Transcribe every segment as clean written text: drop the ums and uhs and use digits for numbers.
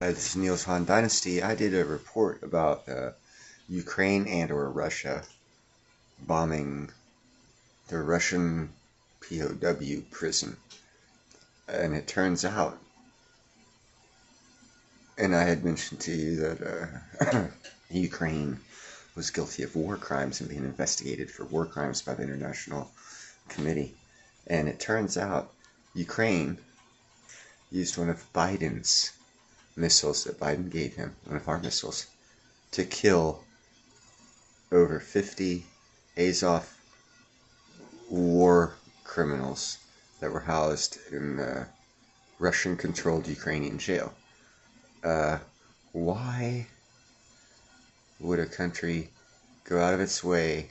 This is Niels Han Dynasty. I did a report about Ukraine and or Russia bombing the Russian POW prison. And it turns out, and I had mentioned to you that Ukraine was guilty of war crimes and being investigated for war crimes by the International Committee. And it turns out Ukraine used one of Biden's missiles that Biden gave him, one of our missiles, to kill over 50 Azov war criminals that were housed in the Russian-controlled Ukrainian jail. Why would a country go out of its way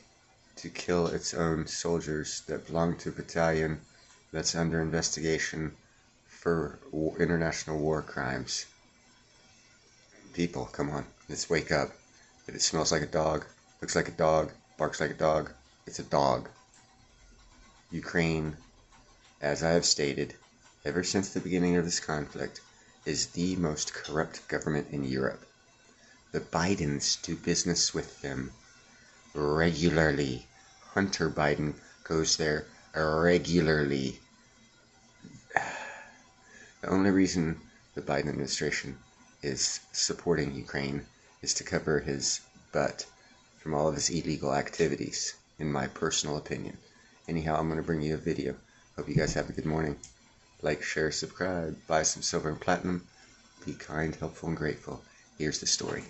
to kill its own soldiers that belong to a battalion that's under investigation for international war crimes? People, come on, let's wake up. If it smells like a dog, looks like a dog, barks like a dog, it's a dog. Ukraine, as I have stated, ever since the beginning of this conflict, is the most corrupt government in Europe. The Bidens do business with them regularly. Hunter Biden goes there regularly. The only reason the Biden administration is supporting Ukraine is to cover his butt from all of his illegal activities, in my personal opinion. Anyhow, I'm going to bring you a video. Hope you guys have a good morning. Like, share, subscribe, buy some silver and platinum. Be kind, helpful, and grateful. Here's the story.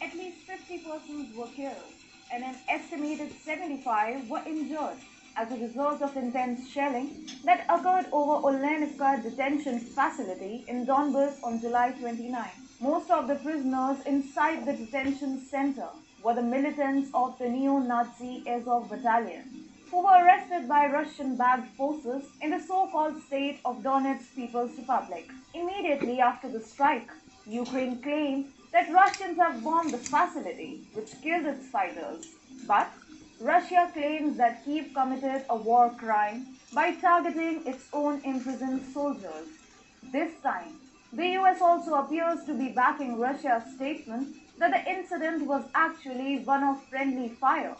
At least 50 persons were killed and an estimated 75 were injured as a result of intense shelling that occurred over Olenivka detention facility in Donbas on July 29. Most of the prisoners inside the detention center were the militants of the neo-Nazi Azov battalion, who were arrested by Russian-backed forces in the so-called state of Donetsk People's Republic. Immediately after the strike, Ukraine claimed that Russians have bombed the facility, which killed its fighters. But Russia claims that Kyiv committed a war crime by targeting its own imprisoned soldiers. This time, the US also appears to be backing Russia's statement that the incident was actually one of friendly fire.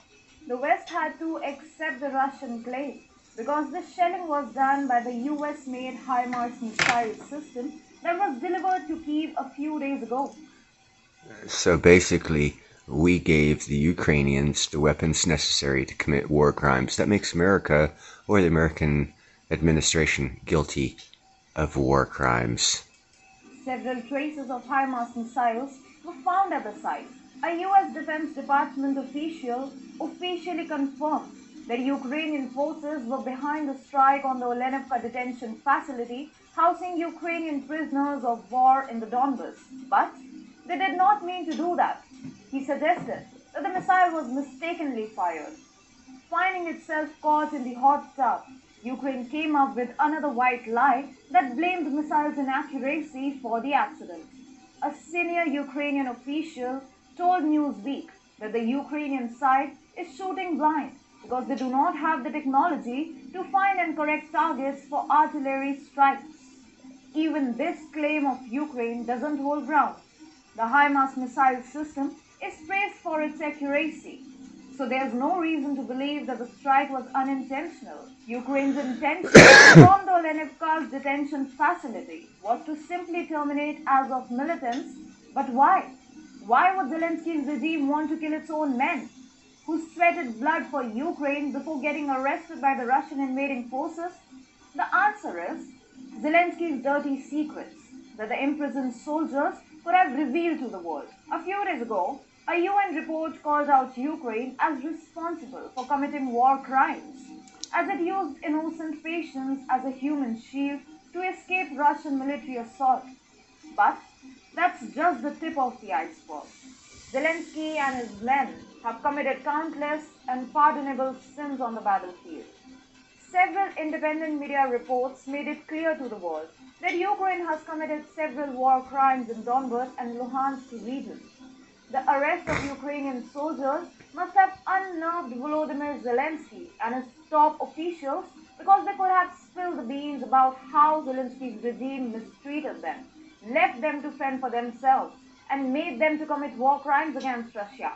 The West had to accept the Russian claim because the shelling was done by the US-made HIMARS missile system that was delivered to Kyiv a few days ago. So basically, we gave the Ukrainians the weapons necessary to commit war crimes. That makes America, or the American administration, guilty of war crimes. Several traces of HIMARS missiles were found at the site. A US Defense Department official officially confirmed that Ukrainian forces were behind the strike on the Olenivka detention facility housing Ukrainian prisoners of war in the Donbas. But they did not mean to do that. He suggested that the missile was mistakenly fired. Finding itself caught in the hot tub, Ukraine came up with another white lie that blamed the missile's inaccuracy for the accident. A senior Ukrainian official told Newsweek that the Ukrainian side is shooting blind because they do not have the technology to find and correct targets for artillery strikes. Even this claim of Ukraine doesn't hold ground. The HIMARS missile system is praised for its accuracy, so there's no reason to believe that the strike was unintentional. Ukraine's intention from the Olenivka's detention facility was to simply terminate Azov militants. But why? Why would Zelensky's regime want to kill its own men, who sweated blood for Ukraine before getting arrested by the Russian invading forces? The answer is Zelensky's dirty secrets that the imprisoned soldiers could have revealed to the world. A few days ago, a UN report called out Ukraine as responsible for committing war crimes, as it used innocent patients as a human shield to escape Russian military assault. But that's just the tip of the iceberg. Zelensky and his men have committed countless and pardonable sins on the battlefield. Several independent media reports made it clear to the world that Ukraine has committed several war crimes in Donbas and Luhansk regions. The arrest of Ukrainian soldiers must have unnerved Volodymyr Zelensky and his top officials because they could have spilled the beans about how Zelensky's regime mistreated them, left them to fend for themselves, and made them to commit war crimes against Russia.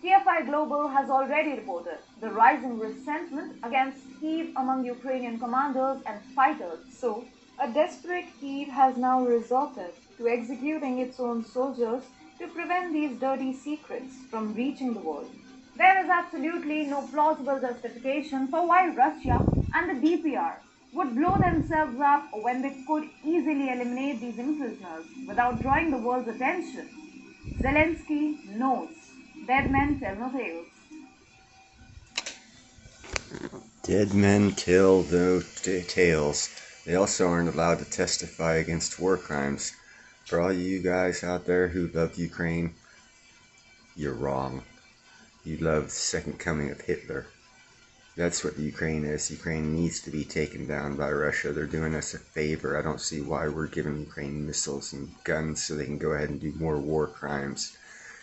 TFI Global has already reported the rising resentment against Kyiv among Ukrainian commanders and fighters. So, a desperate Kyiv has now resorted to executing its own soldiers to prevent these dirty secrets from reaching the world. There is absolutely no plausible justification for why Russia and the DPR would blow themselves up when they could easily eliminate these imprisoners without drawing the world's attention. Zelensky knows. Dead men tell no tales. Dead men tell no tales. They also aren't allowed to testify against war crimes. For all you guys out there who love Ukraine, you're wrong. You love the second coming of Hitler. That's what Ukraine is. Ukraine needs to be taken down by Russia. They're doing us a favor. I don't see why we're giving Ukraine missiles and guns so they can go ahead and do more war crimes.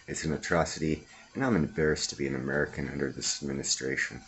It's an atrocity, and I'm embarrassed to be an American under this administration.